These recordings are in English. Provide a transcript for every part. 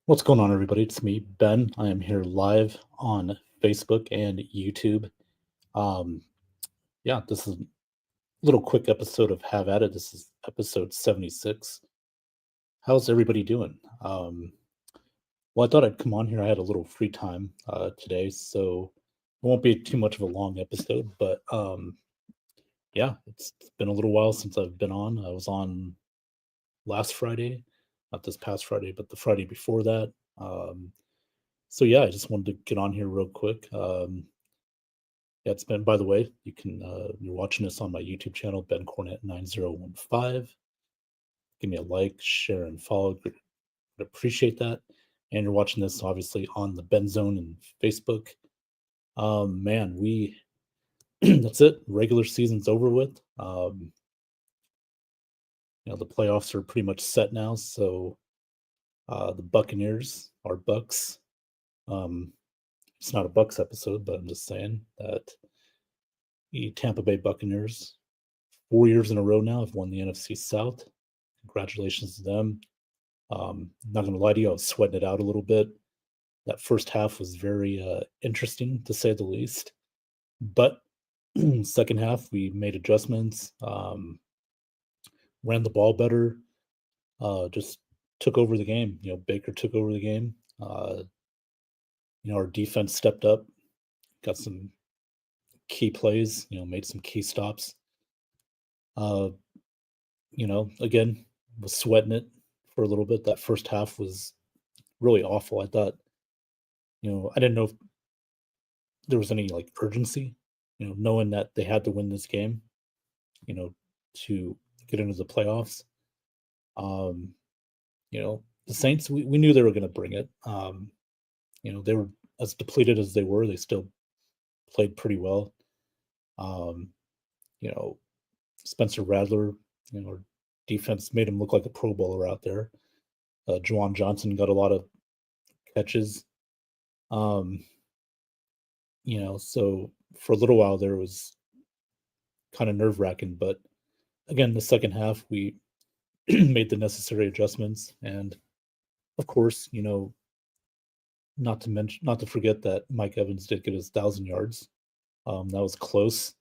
What's going on, everybody? It's me, Ben. I am here live on Facebook and YouTube. Um, yeah, this is a little quick episode of Have At It. This is episode 76. How's everybody doing? Well, I thought I'd come on here. I had a little free time today, so it won't be too much of a long episode. But yeah, it's been a little while since I've been on. I was on last Friday, not this past Friday, but the Friday before that. So yeah, I just wanted to get on here real quick. Yeah, it's been. By the way, you're watching this on my YouTube channel, Ben Cornett 9015. Give me a like, share, and follow. Would appreciate that. And you're watching this obviously on the Ben Zone and Facebook. Man, we that's it. Regular season's over with. The playoffs are pretty much set now. So the Buccaneers are Bucks. Um, it's not a Bucks episode, but I'm just saying that the Tampa Bay Buccaneers 4 years in a row now have won the NFC South. Congratulations to them. Not going to lie to you, I was sweating it out a little bit. That first half was very interesting, to say the least. But second half, we made adjustments, ran the ball better, just took over the game. Baker took over the game. Our defense stepped up, got some key plays, made some key stops. Uh, again, was sweating it for a little bit. That first half was really awful. I thought, I didn't know if there was any like urgency, knowing that they had to win this game, you know, to get into the playoffs. Um, the Saints, we knew they were going to bring it. They were as depleted as they were, they still played pretty well. Um, you know, Spencer Rattler, our defense made him look like a Pro Bowler out there. Juwan Johnson got a lot of catches. Um, so for a little while there was kind of nerve wracking, but again, the second half we made the necessary adjustments, and of course, not to forget that Mike Evans did get his 1,000 yards. That was close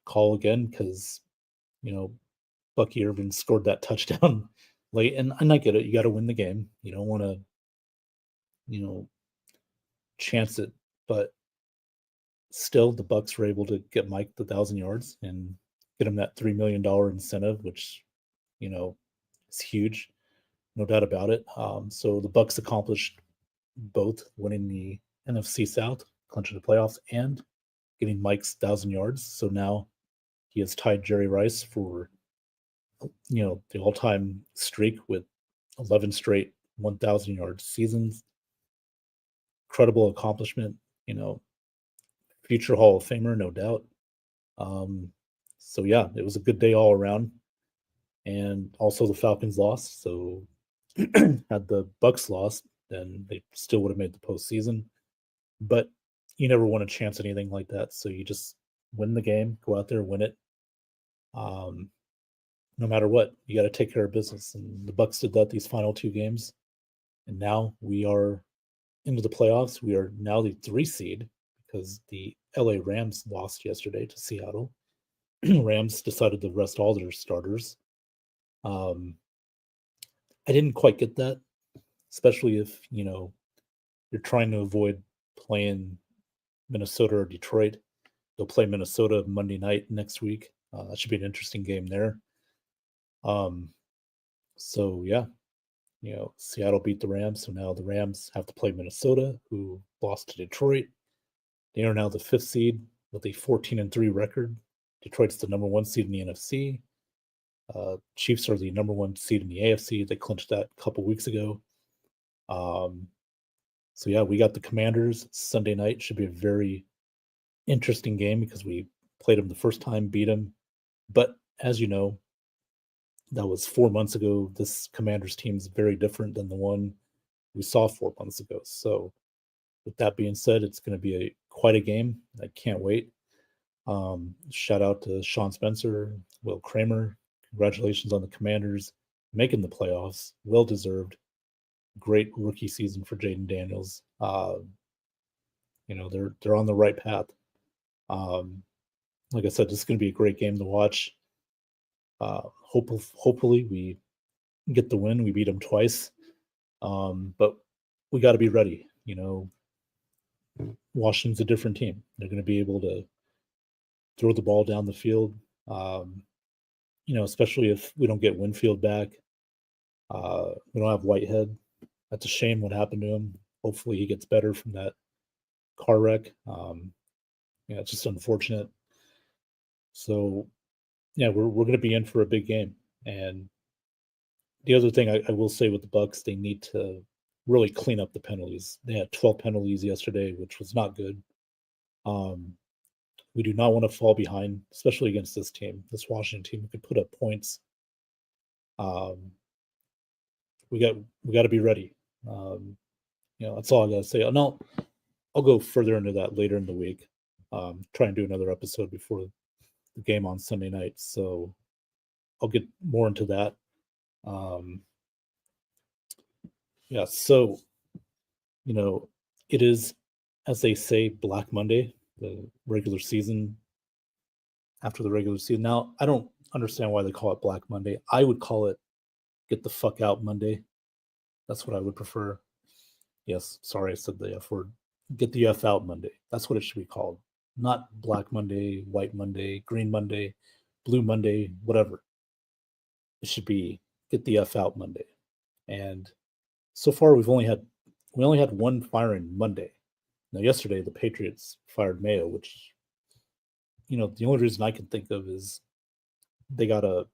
call again because you know Bucky Irvin scored that touchdown late, and I get it. You got to win the game. You don't want to you know chance it, but still, the Bucks were able to get Mike the 1,000 yards and get him that $3 million incentive, which you know is huge, no doubt about it. So the Bucks accomplished both winning the NFC South, clinching the playoffs, and getting Mike's 1,000 yards. So now he has tied Jerry Rice for the all-time streak with 11 straight 1,000-yard seasons. Incredible accomplishment. You know, future Hall of Famer, no doubt. Um, so yeah, it was a good day all around. And also the Falcons lost. So had the Bucks lost, then they still would have made the postseason. But you never want to chance anything like that. So you just win the game, go out there, win it. Um, no matter what, you got to take care of business. And the Bucks did that these final two games. And now we are into the playoffs. We are now the 3 seed because the LA Rams lost yesterday to Seattle. Rams decided to rest all their starters. I didn't quite get that, especially if you're trying to avoid playing Minnesota or Detroit. They'll play Minnesota Monday night next week. That should be an interesting game there. Um, so yeah, Seattle beat the Rams, so now the Rams have to play Minnesota, who lost to Detroit. They are now the 5th seed with a 14-3 record. Detroit's the number 1 seed in the NFC. Chiefs are the number 1 seed in the AFC. They clinched that a couple weeks ago. So yeah, we got the Commanders Sunday night. Should be a very interesting game because we played them the first time, beat them. But as you know, that was 4 months ago. This Commanders team is very different than the one we saw 4 months ago. So with that being said, it's going to be quite a game. I can't wait. Shout out to Sean Spencer, Will Kramer. Congratulations on the Commanders making the playoffs. Well deserved. great rookie season for Jaden Daniels. They're on the right path. Like I said, this is going to be a great game to watch. Hopefully we get the win. We beat them twice, but we got to be ready. Washington's a different team. They're going to be able to throw the ball down the field. Especially if we don't get Winfield back. We don't have Whitehead. That's a shame what happened to him. Hopefully he gets better from that car wreck. It's just unfortunate. So, yeah, we're going to be in for a big game. And the other thing I will say with the Bucks, they need to really clean up the penalties. They had 12 penalties yesterday, which was not good. We do not want to fall behind, especially against this team, this Washington team who could put up points. We got to be ready. That's all I got to say. No, I'll go further into that later in the week. Try and do another episode before the game on Sunday night. So I'll get more into that. So, it is, as they say, Black Monday, the regular season, after the regular season. Now, I don't understand why they call it Black Monday. I would call it Get the Fuck Out Monday. That's what I would prefer. Yes, sorry, I said the F word. Get the F Out Monday. That's what it should be called. Not Black Monday, White Monday, Green Monday, Blue Monday, whatever. It should be Get the F Out Monday. And so far, we only had one firing Monday. Now, yesterday, the Patriots fired Mayo, which, the only reason I can think of is they're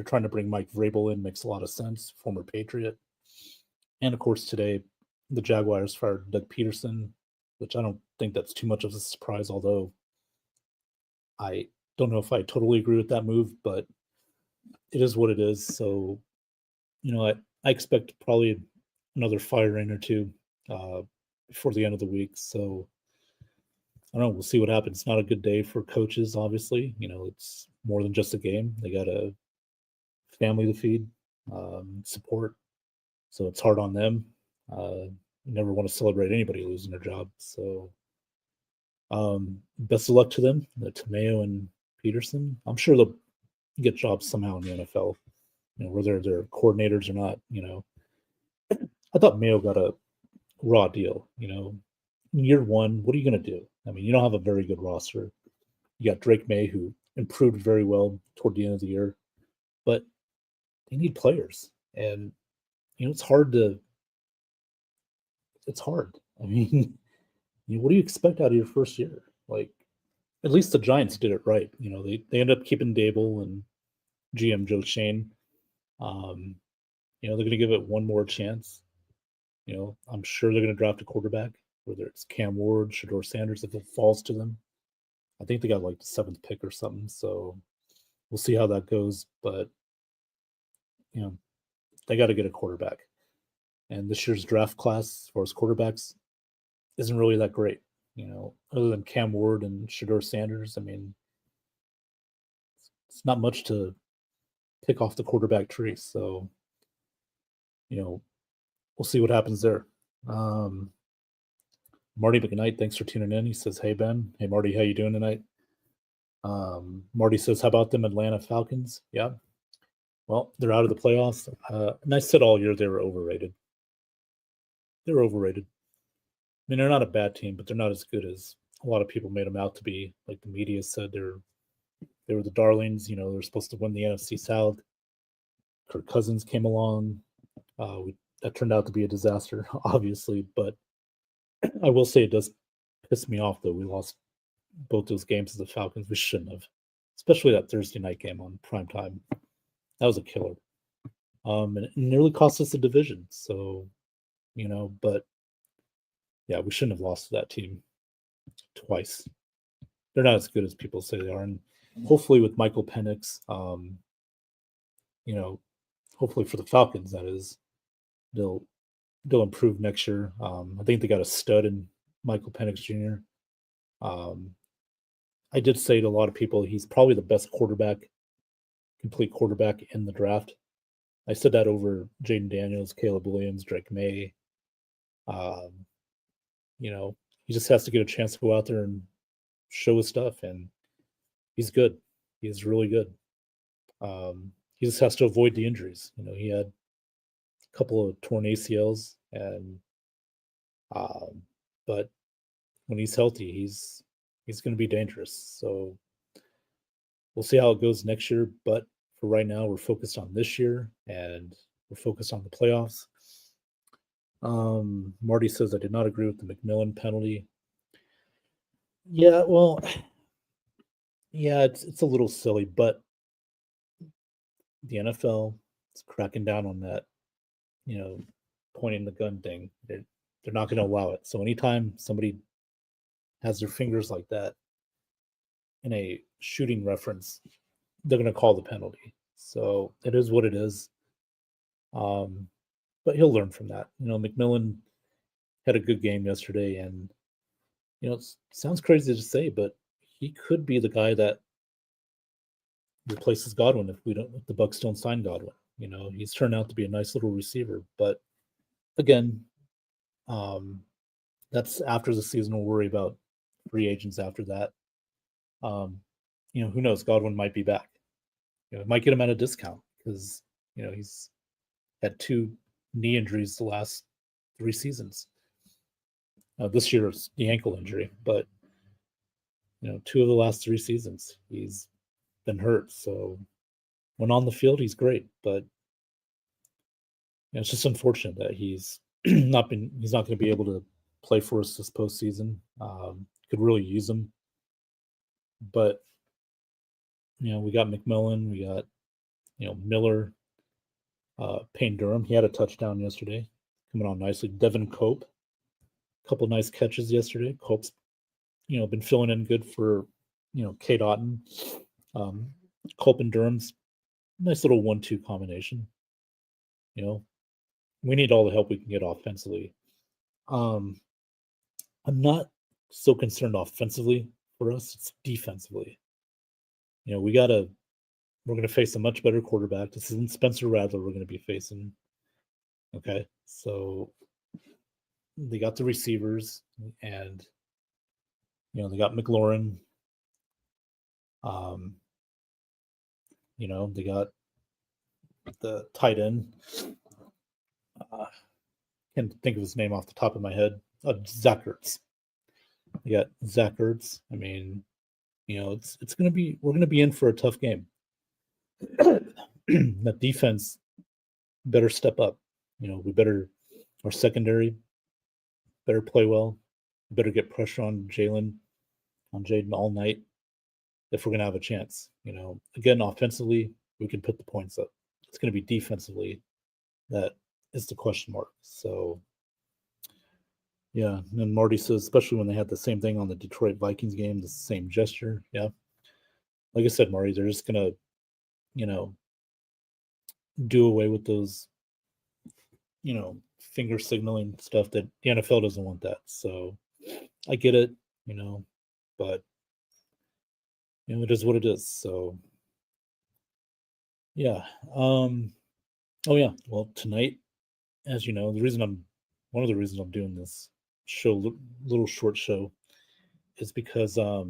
trying to bring Mike Vrabel in. Makes a lot of sense, former Patriot. And of course, today, the Jaguars fired Doug Peterson, which I don't think that's too much of a surprise, although I don't know if I totally agree with that move, but it is what it is. So, I expect probably another firing or two before the end of the week. So, I don't know. We'll see what happens. It's not a good day for coaches, obviously. It's more than just a game. They got a family to feed, support. So it's hard on them. You never want to celebrate anybody losing their job. So best of luck to them, to Mayo and Peterson. I'm sure they'll get jobs somehow in the NFL, whether they're coordinators or not. I thought Mayo got a raw deal. Year one, what are you going to do? I mean, you don't have a very good roster. You got Drake May, who improved very well toward the end of the year, but they need players. And, it's hard. I mean, what do you expect out of your first year? Like, at least the Giants did it right. They ended up keeping Dable and GM Joe Shane. They're going to give it one more chance. I'm sure they're going to draft a quarterback, whether it's Cam Ward, Shedeur Sanders, if it falls to them. I think they got like the 7th pick or something. So we'll see how that goes. But, they got to get a quarterback. And this year's draft class, as far as quarterbacks, isn't really that great. Other than Cam Ward and Shedeur Sanders, I mean, it's not much to pick off the quarterback tree. So, we'll see what happens there. Marty McKnight, thanks for tuning in. He says, "Hey Ben, hey Marty, how you doing tonight?" Marty says, "How about them Atlanta Falcons?" Yeah, well, they're out of the playoffs. And I said all year they were overrated. They're overrated. I mean, they're not a bad team, but they're not as good as a lot of people made them out to be. Like the media said, they were the darlings. They're supposed to win the NFC South. Kirk Cousins came along. That turned out to be a disaster, obviously. But I will say it does piss me off, though. We lost both those games to the Falcons. We shouldn't have, especially that Thursday night game on prime time. That was a killer. And it nearly cost us the division. So, but yeah, we shouldn't have lost to that team twice. They're not as good as people say they are. And hopefully with Michael Penix, hopefully for the Falcons, that is, they'll improve next year. I think they got a stud in Michael Penix Jr. I did say to a lot of people, he's probably the best complete quarterback in the draft. I said that over Jaden Daniels, Caleb Williams, Drake May. Um, you know, he just has to get a chance to go out there and show his stuff, and he's good. He's really good. He just has to avoid the injuries. He had a couple of torn ACLs, and um, but when he's healthy, he's going to be dangerous. So we'll see how it goes next year. But for right now, we're focused on this year, and we're focused on the playoffs. Marty says I did not agree with the McMillan penalty. Yeah, well, yeah, it's a little silly, but the NFL is cracking down on that, you know, pointing the gun thing. They're not going to allow it. So anytime somebody has their fingers like that in a shooting reference, they're going to call the penalty. So it is what it is. But he'll learn from that. McMillan had a good game yesterday, and it sounds crazy to say, but he could be the guy that replaces Godwin if the Bucks don't sign Godwin. He's turned out to be a nice little receiver, but again, that's after the season. We'll worry about free agents after that. Who knows? Godwin might be back. It might get him at a discount because he's had 2 knee injuries the last 3 seasons. This year is the ankle injury, but 2 of the last 3 seasons he's been hurt. So when on the field, he's great, but it's just unfortunate that he's not going to be able to play for us this postseason. Could really use him, but we got McMillan, we got Miller, Payne Durham. He had a touchdown yesterday, coming on nicely. Devin Cope, a couple nice catches yesterday. Cope's been filling in good for Cade Otton. Cope and Durham's nice little 1-2 combination. We need all the help we can get offensively. I'm not so concerned offensively for us. It's defensively. We're going to face a much better quarterback. This isn't Spencer Rattler we're going to be facing. Okay, so they got the receivers, and they got McLaurin. They got the tight end. Can't think of his name off the top of my head. Zach Ertz. You got Zach Ertz. I mean, it's going to be, we're going to be in for a tough game. That defense better step up. Our secondary better play well. Better get pressure on Jaden all night if we're going to have a chance. Again, offensively, we can put the points up. It's going to be defensively that is the question mark. So, yeah. And then Marty says, especially when they had the same thing on the Detroit Vikings game, the same gesture. Yeah. Like I said, Marty, they're just going to, do away with those, finger signaling stuff that the NFL doesn't want that. So I get it, but it is what it is. So yeah. Oh yeah. Well, tonight, as you know, one of the reasons I'm doing this little short show, is because Raw,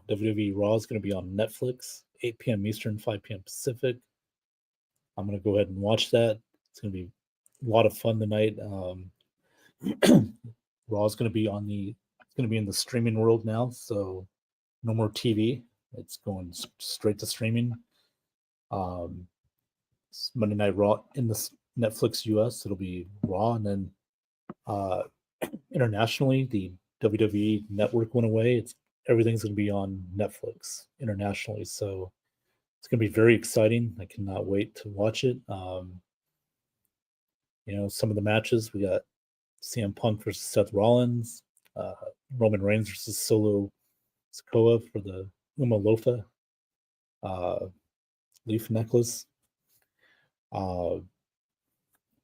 WWE Raw is going to be on Netflix, 8 p.m. Eastern, 5 p.m. Pacific. I'm going to go ahead and watch that. It's going to be a lot of fun tonight. Raw is going to be in the streaming world now, so no more TV. It's going straight to streaming. Monday Night Raw in the Netflix US, it'll be Raw, and then internationally, the WWE network went away. Everything's going to be on Netflix internationally, so it's going to be very exciting. I cannot wait to watch it. Some of the matches, we got CM Punk versus Seth Rollins, Roman Reigns versus Solo Sikoa for the Umalofa leaf necklace.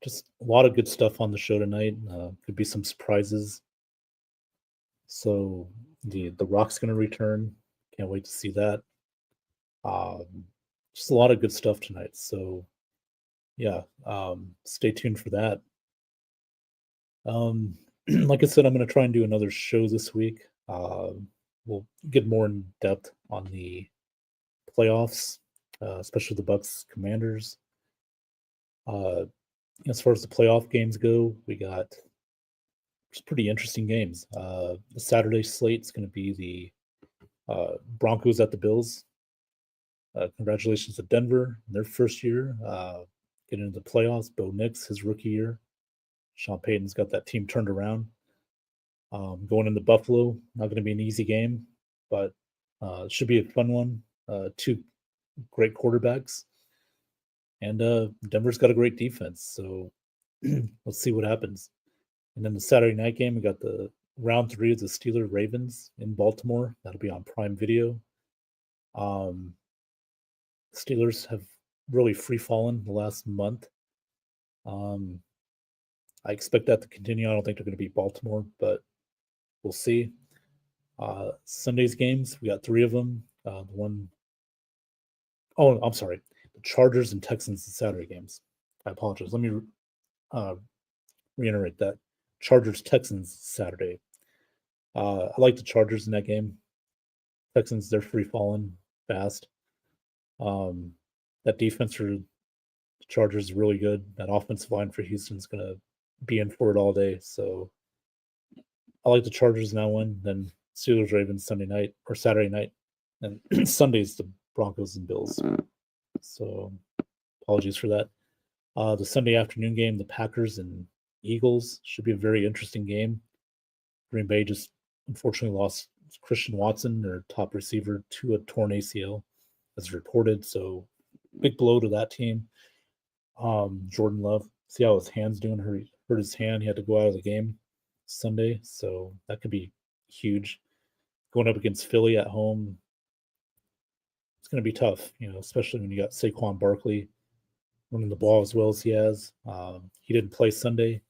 Just a lot of good stuff on the show tonight. Could be some surprises. So the Rock's going to return. Can't wait to see that. just a lot of good stuff tonight. So yeah, stay tuned for that. Like I said, I'm going to try and do another show this week. We'll get more in depth on the playoffs, especially the Bucks Commanders. Uh, as far as the playoff games go, we got some pretty interesting games. The Saturday slate is going to be the Broncos at the Bills. Congratulations to Denver, their first year getting into the playoffs. Bo Nix, his rookie year. Sean Payton's got that team turned around. Going into Buffalo, not going to be an easy game, but it should be a fun one. Two great quarterbacks, and Denver's got a great defense. So let's see what happens. And then the Saturday night game, we got the round 3 of the Steelers Ravens in Baltimore. That'll be on Prime Video. Steelers have really free fallen the last month. I expect that to continue. I don't think they're going to beat Baltimore, but we'll see. Sunday's games, we got 3 of them. I'm sorry. The Chargers and Texans and Saturday games. I apologize. Let me reiterate that. Chargers Texans Saturday. I like the Chargers in that game. Texans, they're free falling fast. That defense for the Chargers is really good. That offensive line for Houston's going to be in for it all day. So I like the Chargers in that one. Then Steelers Ravens Sunday night or Saturday night, and Sunday's the Broncos and Bills. So apologies for that. The Sunday afternoon game, the Packers and Eagles, should be a very interesting game. Green Bay just unfortunately lost Christian Watson, their top receiver, to a torn ACL, as reported. So big blow to that team. Jordan Love, see how his hand's doing. Hurt his hand. He had to go out of the game Sunday. So that could be huge. Going up against Philly at home, it's going to be tough, especially when you got Saquon Barkley running the ball as well as he has. He didn't play Sunday,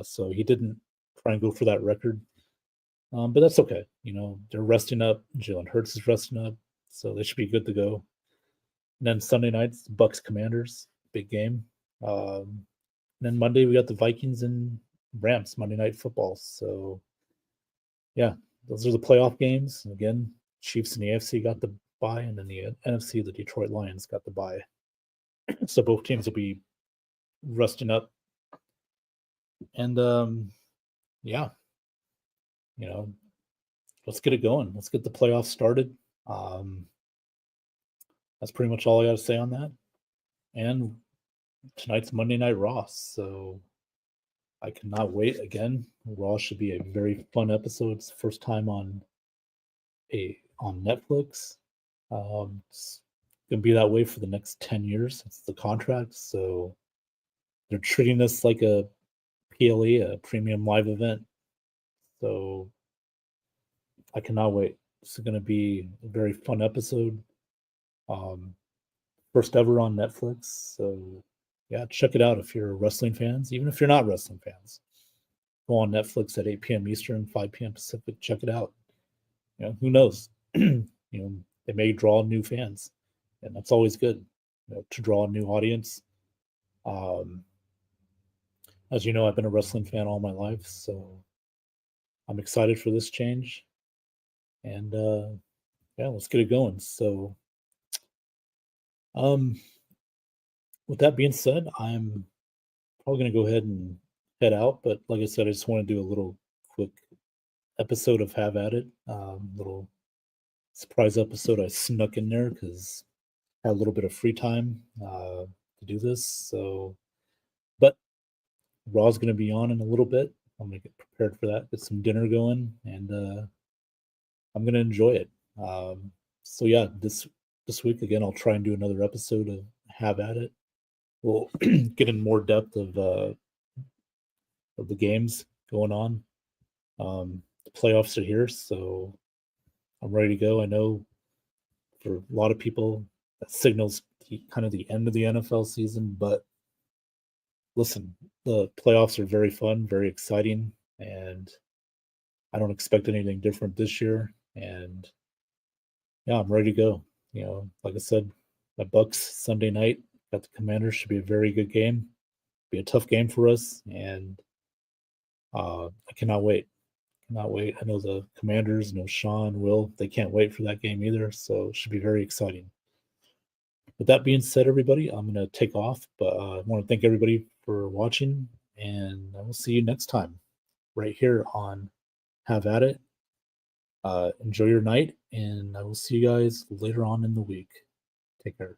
so he didn't try and go for that record. But that's okay. They're resting up. Jalen Hurts is resting up, so they should be good to go. And then Sunday nights, Bucks Commanders, big game. Then Monday we got the Vikings and Rams Monday Night Football. So yeah, those are the playoff games. And again, Chiefs in the AFC got the bye, and then the NFC, the Detroit Lions got the bye. So both teams will be resting up. And yeah, let's get it going. Let's get the playoffs started. That's pretty much all I got to say on that. And tonight's Monday Night Raw, so I cannot wait. Again, Raw should be a very fun episode. It's the first time on Netflix. It's gonna be that way for the next 10 years. It's the contract, so they're treating this like a PLE, a premium live event. So I cannot wait. This is gonna be a very fun episode. First ever on Netflix. So yeah, check it out if you're wrestling fans. Even if you're not wrestling fans, go on Netflix at 8 p.m. Eastern, 5 p.m. Pacific. Check it out. Who knows? They may draw new fans, and that's always good. To draw a new audience. As you know, I've been a wrestling fan all my life, so I'm excited for this change. And yeah, let's get it going. So, with that being said, I'm probably going to go ahead and head out. But like I said, I just want to do a little quick episode of Have At It. Little surprise episode I snuck in there because I had a little bit of free time to do this. So, but Raw's going to be on in a little bit. I'm going to get prepared for that, get some dinner going, and I'm going to enjoy it. So yeah, this week again, I'll try and do another episode of Have At It. We'll get in more depth of the games going on. The playoffs are here, so I'm ready to go. I know for a lot of people that signals kind of the end of the NFL season, but listen, the playoffs are very fun, very exciting, and I don't expect anything different this year. And yeah, I'm ready to go. Like I said, The Bucks Sunday night. Got the Commanders. Should be a very good game. Be a tough game for us, and I cannot wait. Cannot wait. I know the Commanders, Sean, Will, they can't wait for that game either. So it should be very exciting. With that being said, everybody, I'm going to take off, but I want to thank everybody for watching, and I will see you next time right here on Have At It. Enjoy your night, and I will see you guys later on in the week. Take care.